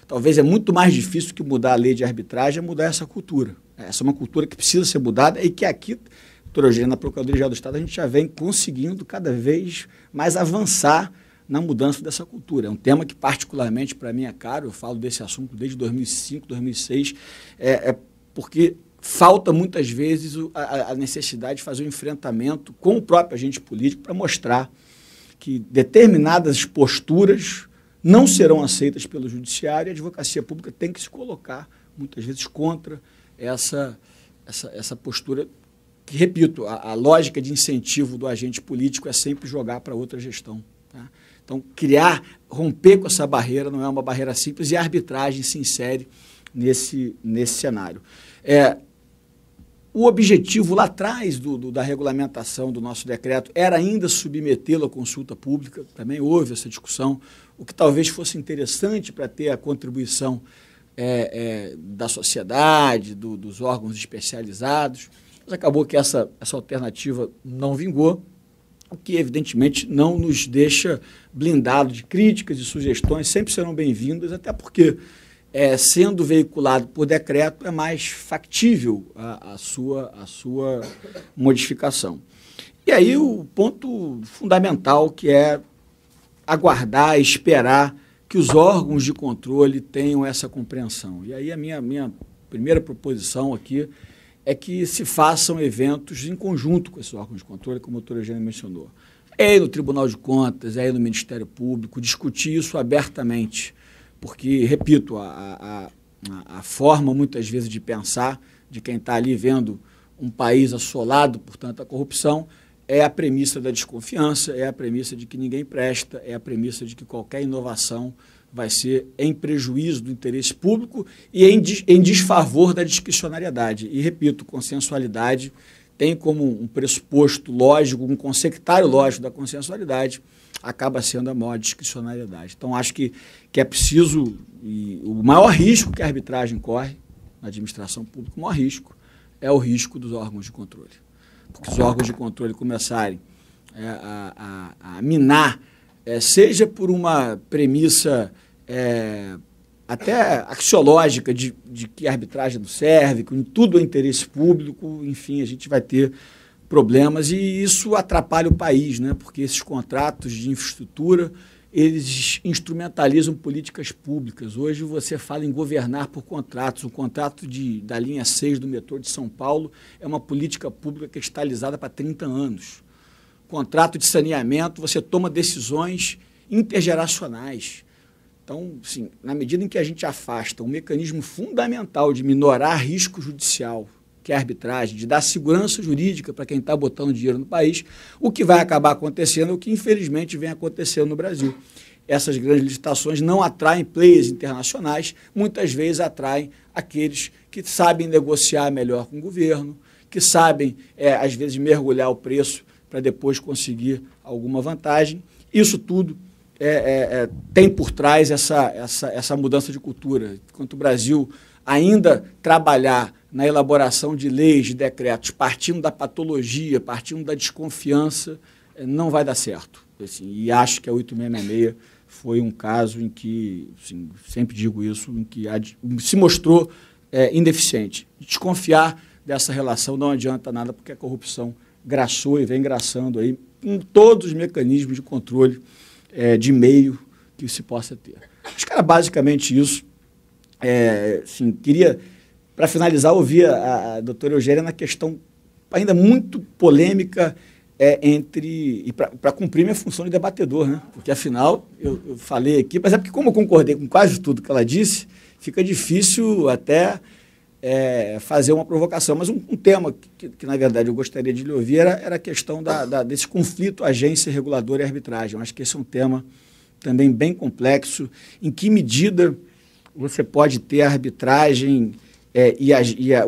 talvez é muito mais difícil que mudar a lei de arbitragem, é mudar essa cultura. Essa é uma cultura que precisa ser mudada e que aqui, doutora Eugênia, na Procuradoria-Geral do Estado, a gente já vem conseguindo cada vez mais avançar na mudança dessa cultura. É um tema que particularmente para mim é caro, eu falo desse assunto desde 2005, 2006, porque falta muitas vezes a necessidade de fazer um enfrentamento com o próprio agente político para mostrar que determinadas posturas não serão aceitas pelo judiciário e a advocacia pública tem que se colocar, muitas vezes, contra essa postura que, repito, a lógica de incentivo do agente político é sempre jogar para outra gestão. Tá? Então, romper com essa barreira não é uma barreira simples e a arbitragem se insere nesse cenário. O objetivo lá atrás da regulamentação do nosso decreto era ainda submetê-lo à consulta pública, também houve essa discussão, o que talvez fosse interessante para ter a contribuição da sociedade, dos órgãos especializados, mas acabou que essa alternativa não vingou, o que evidentemente não nos deixa blindado de críticas e sugestões, sempre serão bem-vindas, até porque sendo veiculado por decreto, é mais factível a sua modificação. E aí o ponto fundamental, que é aguardar, esperar que os órgãos de controle tenham essa compreensão. E aí a minha primeira proposição aqui é que se façam eventos em conjunto com esses órgãos de controle, como a doutora Eugênia mencionou. É no Tribunal de Contas, é no Ministério Público, discutir isso abertamente, porque, repito, a forma, muitas vezes, de pensar de quem está ali vendo um país assolado por tanta corrupção é a premissa da desconfiança, é a premissa de que ninguém presta, é a premissa de que qualquer inovação vai ser em prejuízo do interesse público e em desfavor da discricionariedade. E, repito, consensualidade tem como um pressuposto lógico, um consectário lógico da consensualidade, acaba sendo a maior discricionariedade. Então, acho que é preciso, e o maior risco que a arbitragem corre na administração pública, o maior risco é o risco dos órgãos de controle. Porque os órgãos de controle começarem a minar, seja por uma premissa até axiológica de que a arbitragem não serve, que tudo é interesse público, enfim, a gente vai ter problemas e isso atrapalha o país, né? Porque esses contratos de infraestrutura, eles instrumentalizam políticas públicas. Hoje você fala em governar por contratos. O contrato da linha 6 do metrô de São Paulo é uma política pública cristalizada para 30 anos. Contrato de saneamento, você toma decisões intergeracionais. Então, assim, na medida em que a gente afasta um mecanismo fundamental de minorar risco judicial, que é a arbitragem, de dar segurança jurídica para quem está botando dinheiro no país, o que vai acabar acontecendo é o que, infelizmente, vem acontecendo no Brasil. Essas grandes licitações não atraem players internacionais, muitas vezes atraem aqueles que sabem negociar melhor com o governo, que sabem, às vezes, mergulhar o preço para depois conseguir alguma vantagem. Isso tudo tem por trás essa mudança de cultura. Enquanto o Brasil ainda trabalhar na elaboração de leis, de decretos, partindo da patologia, partindo da desconfiança, não vai dar certo. Assim, e acho que a 8666 foi um caso em que, assim, sempre digo isso, em que se mostrou ineficiente. Desconfiar dessa relação não adianta nada, porque a corrupção graçou e vem graçando aí em todos os mecanismos de controle de meio que se possa ter. Acho que era basicamente isso. Assim, queria, para finalizar, ouvir a doutora Eugênia na questão ainda muito polêmica para cumprir minha função de debatedor, né? Porque, afinal, eu falei aqui, mas é porque, como eu concordei com quase tudo que ela disse, fica difícil até fazer uma provocação. Mas um tema que, na verdade, eu gostaria de lhe ouvir era a questão desse conflito agência reguladora e arbitragem. Eu acho que esse é um tema também bem complexo. Em que medida você pode ter a arbitragem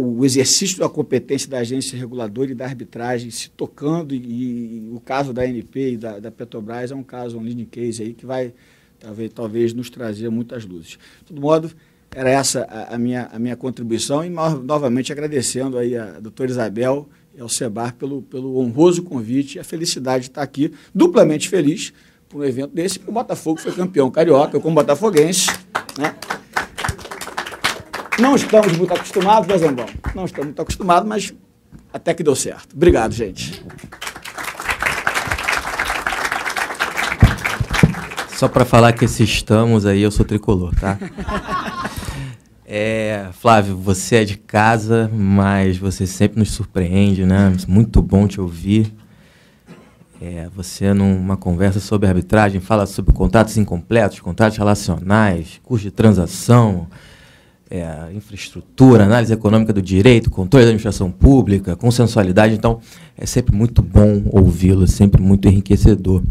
o exercício da competência da agência reguladora e da arbitragem se tocando, e o caso da ANP e da Petrobras é um caso, um leading case aí que vai talvez nos trazer muitas luzes. De todo modo, era essa a minha contribuição, e novamente agradecendo aí a doutora Isabel e ao SEBAR pelo honroso convite e a felicidade de estar aqui, duplamente feliz por um evento desse, porque o Botafogo foi campeão carioca, eu como botafoguense, né? Não estamos muito acostumados, né, Zambão? Não estamos muito acostumados, mas até que deu certo. Obrigado, gente. Só para falar que esse estamos aí, eu sou tricolor, tá? Flávio, você é de casa, mas você sempre nos surpreende, né? Muito bom te ouvir. Você, numa conversa sobre arbitragem, fala sobre contratos incompletos, contratos relacionais, custo de transação, infraestrutura, análise econômica do direito, controle da administração pública, consensualidade. Então, é sempre muito bom ouvi-lo, sempre muito enriquecedor.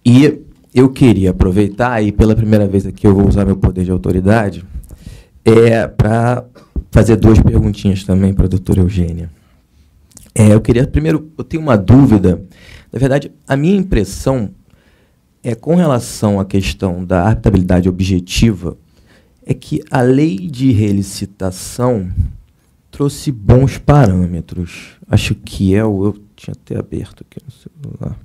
E eu queria aproveitar, e pela primeira vez aqui eu vou usar meu poder de autoridade, para fazer duas perguntinhas também para a doutora Eugênia. Eu tenho uma dúvida. Na verdade, a minha impressão com relação à questão da arbitrabilidade objetiva, é que a lei de relicitação trouxe bons parâmetros. Acho que eu tinha até aberto aqui no celular.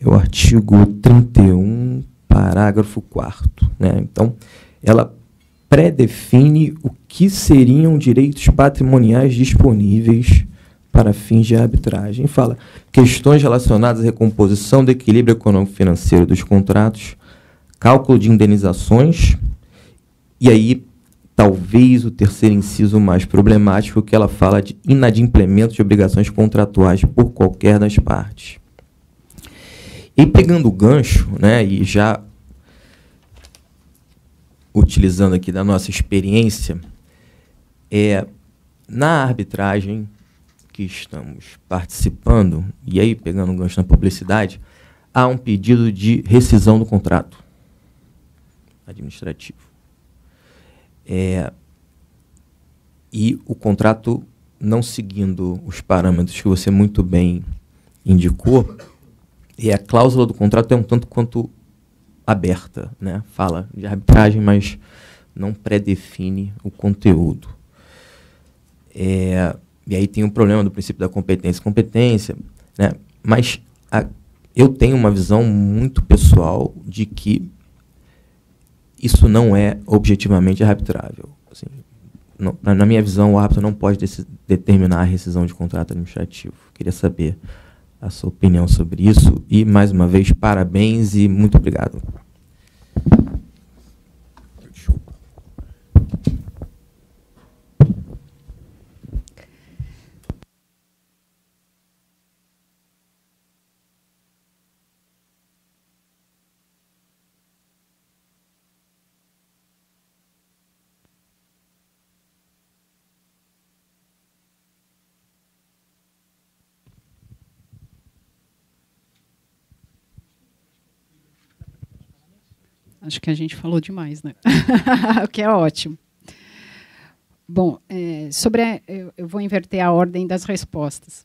É o artigo 31, parágrafo 4º, né? Então, ela pré-define o que seriam direitos patrimoniais disponíveis para fins de arbitragem. Fala questões relacionadas à recomposição do equilíbrio econômico-financeiro dos contratos, cálculo de indenizações, e aí talvez o terceiro inciso mais problemático, que ela fala de inadimplemento de obrigações contratuais por qualquer das partes. E pegando o gancho, né, e já utilizando aqui da nossa experiência, na arbitragem que estamos participando, e aí pegando um gancho na publicidade, há um pedido de rescisão do contrato administrativo. E o contrato, não seguindo os parâmetros que você muito bem indicou, e a cláusula do contrato é um tanto quanto aberta, né? Fala de arbitragem, mas não pré-define o conteúdo. E aí tem o problema do princípio da competência, né? Mas eu tenho uma visão muito pessoal de que isso não é objetivamente arbitrável. Assim, na minha visão, o árbitro não pode determinar a rescisão de contrato administrativo. Queria saber a sua opinião sobre isso. E, mais uma vez, parabéns e muito obrigado. Acho que a gente falou demais, né? O que é ótimo. Bom, eu vou inverter a ordem das respostas.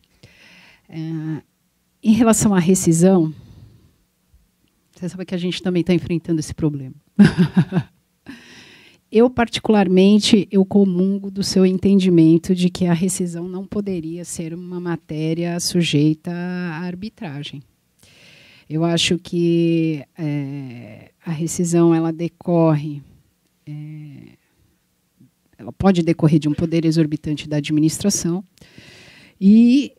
Em relação à rescisão, você sabe que a gente também está enfrentando esse problema. Eu, particularmente, comungo do seu entendimento de que a rescisão não poderia ser uma matéria sujeita à arbitragem. Eu acho que a rescisão ela pode decorrer de um poder exorbitante da administração e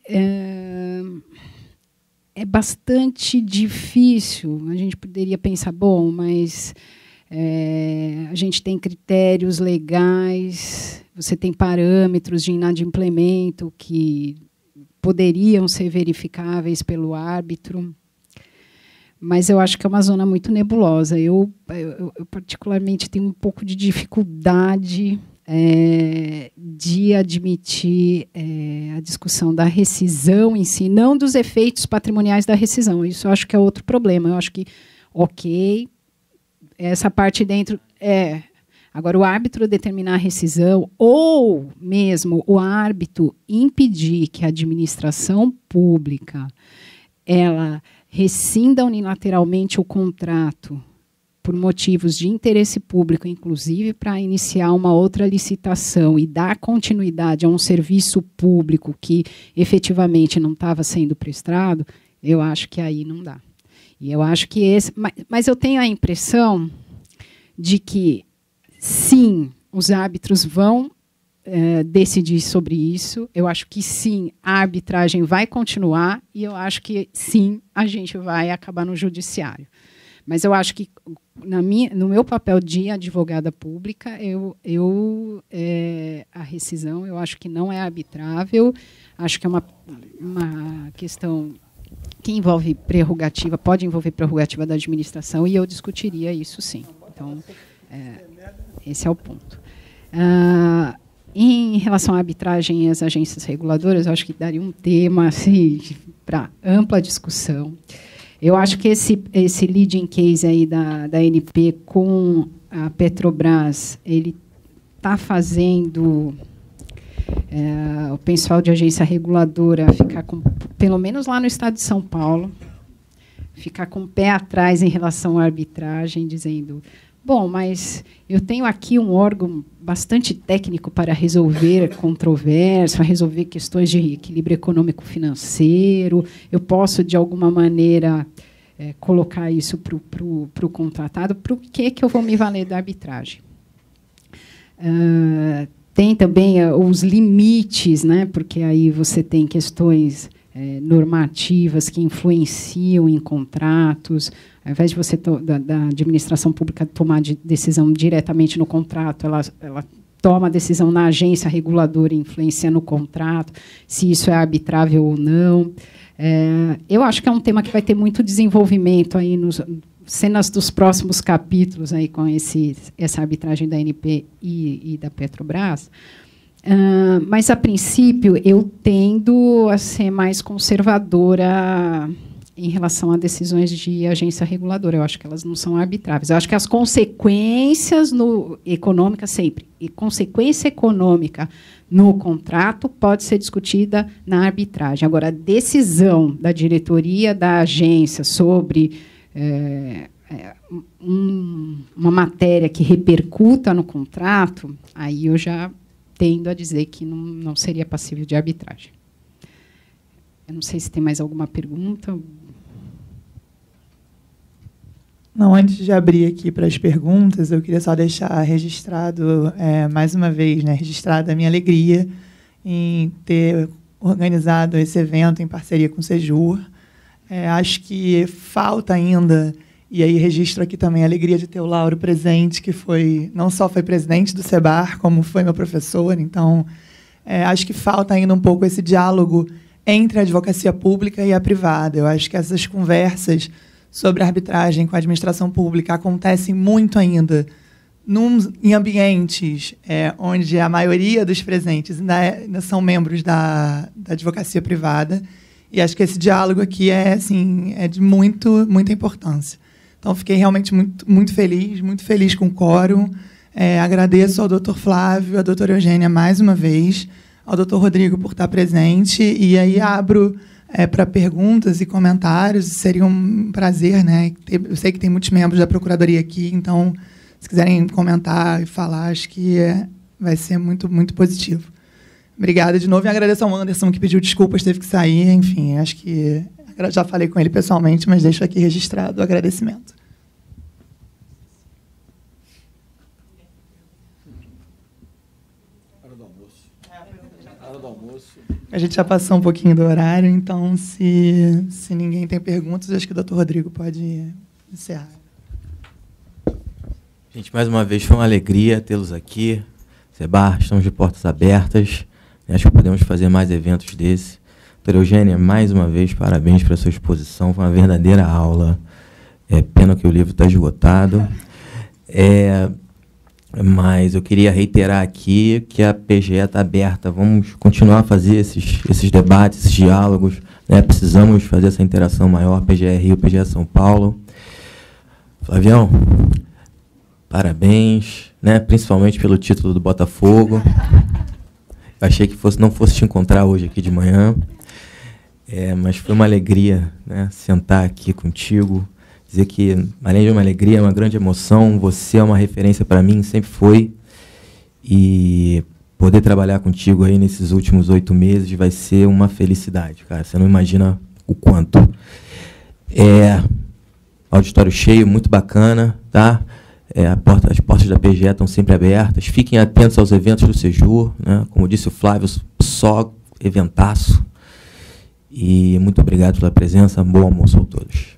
é bastante difícil. A gente poderia pensar, bom, mas a gente tem critérios legais, você tem parâmetros de inadimplemento que poderiam ser verificáveis pelo árbitro. mas eu acho que é uma zona muito nebulosa. Eu particularmente tenho um pouco de dificuldade de admitir a discussão da rescisão em si, não dos efeitos patrimoniais da rescisão. Isso eu acho que é outro problema. Eu acho que, ok, essa parte dentro... Agora, o árbitro determinar a rescisão ou mesmo o árbitro impedir que a administração pública ela rescinda unilateralmente o contrato por motivos de interesse público, inclusive para iniciar uma outra licitação e dar continuidade a um serviço público que efetivamente não estava sendo prestado, eu acho que aí não dá. E eu acho que mas eu tenho a impressão de que sim, os árbitros vão decidir sobre isso. Eu acho que sim, a arbitragem vai continuar e eu acho que sim, a gente vai acabar no judiciário. Mas eu acho que no meu papel de advogada pública, a rescisão eu acho que não é arbitrável. Acho que é uma questão que envolve prerrogativa, pode envolver prerrogativa da administração e eu discutiria isso sim. Então, esse é o ponto. Em relação à arbitragem e às agências reguladoras, eu acho que daria um tema assim, para ampla discussão. Eu acho que esse leading case aí da ANP com a Petrobras, ele está fazendo o pessoal de agência reguladora ficar com, pelo menos lá no estado de São Paulo, ficar com o pé atrás em relação à arbitragem, dizendo... Bom, mas eu tenho aqui um órgão bastante técnico para resolver controvérsias, para resolver questões de equilíbrio econômico-financeiro. Eu posso, de alguma maneira, colocar isso para o contratado. Para o que eu vou me valer da arbitragem? Tem também os limites, né? Porque aí você tem questões normativas que influenciam em contratos. Ao invés de você da administração pública tomar decisão diretamente no contrato, ela toma a decisão na agência reguladora e influencia no contrato, se isso é arbitrável ou não. Eu acho que é um tema que vai ter muito desenvolvimento aí nos cenas dos próximos capítulos aí com essa arbitragem da ANP e da Petrobras. Mas, a princípio, eu tendo a ser mais conservadora em relação a decisões de agência reguladora. Eu acho que elas não são arbitráveis. Eu acho que as consequências econômicas, sempre, e consequência econômica no contrato pode ser discutida na arbitragem. Agora, a decisão da diretoria da agência sobre uma matéria que repercuta no contrato, aí eu já tendo a dizer que não seria passível de arbitragem. Eu não sei se tem mais alguma pergunta. Não, antes de abrir aqui para as perguntas, eu queria só deixar registrado, mais uma vez, registrada a minha alegria em ter organizado esse evento em parceria com o Sejur. Acho que falta ainda, e aí registro aqui também a alegria de ter o Lauro presente, que não só foi presidente do SEBAR, como foi meu professor. Então, acho que falta ainda um pouco esse diálogo entre a advocacia pública e a privada. Eu acho que essas conversas sobre arbitragem com a administração pública acontecem muito ainda em ambientes onde a maioria dos presentes ainda são membros da advocacia privada. E acho que esse diálogo aqui é de muita importância. Então, fiquei realmente muito feliz com o quórum. Agradeço ao doutor Flávio, à doutora Eugênia mais uma vez, ao doutor Rodrigo por estar presente. E aí abro para perguntas e comentários. Seria um prazer, Eu sei que tem muitos membros da Procuradoria aqui, então, se quiserem comentar e falar, acho que vai ser muito, muito positivo. Obrigada de novo e agradeço ao Anderson, que pediu desculpas, teve que sair. Enfim, acho que já falei com ele pessoalmente, mas deixo aqui registrado o agradecimento. Hora do almoço. A gente já passou um pouquinho do horário, então, se ninguém tem perguntas, acho que o doutor Rodrigo pode encerrar. Gente, mais uma vez, foi uma alegria tê-los aqui. SEBAR, estamos de portas abertas. Acho que podemos fazer mais eventos desse. Doutora Eugênia, mais uma vez, parabéns pela sua exposição. Foi uma verdadeira aula. É pena que o livro está esgotado. Mas eu queria reiterar aqui que a PGE está aberta. Vamos continuar a fazer esses debates, esses diálogos, né? Precisamos fazer essa interação maior, PGE Rio, PGE São Paulo. Flavião, parabéns, né? Principalmente pelo título do Botafogo. Eu achei que não fosse te encontrar hoje aqui de manhã, mas foi uma alegria, né, sentar aqui contigo. Dizer que, além de uma alegria, é uma grande emoção. Você é uma referência para mim, sempre foi. E poder trabalhar contigo aí nesses últimos 8 meses vai ser uma felicidade, cara. Você não imagina o quanto. Auditório cheio, muito bacana, tá? As portas da PGE estão sempre abertas. Fiquem atentos aos eventos do Sejur, né? Como disse o Flávio, só eventaço. E muito obrigado pela presença. Bom almoço a todos.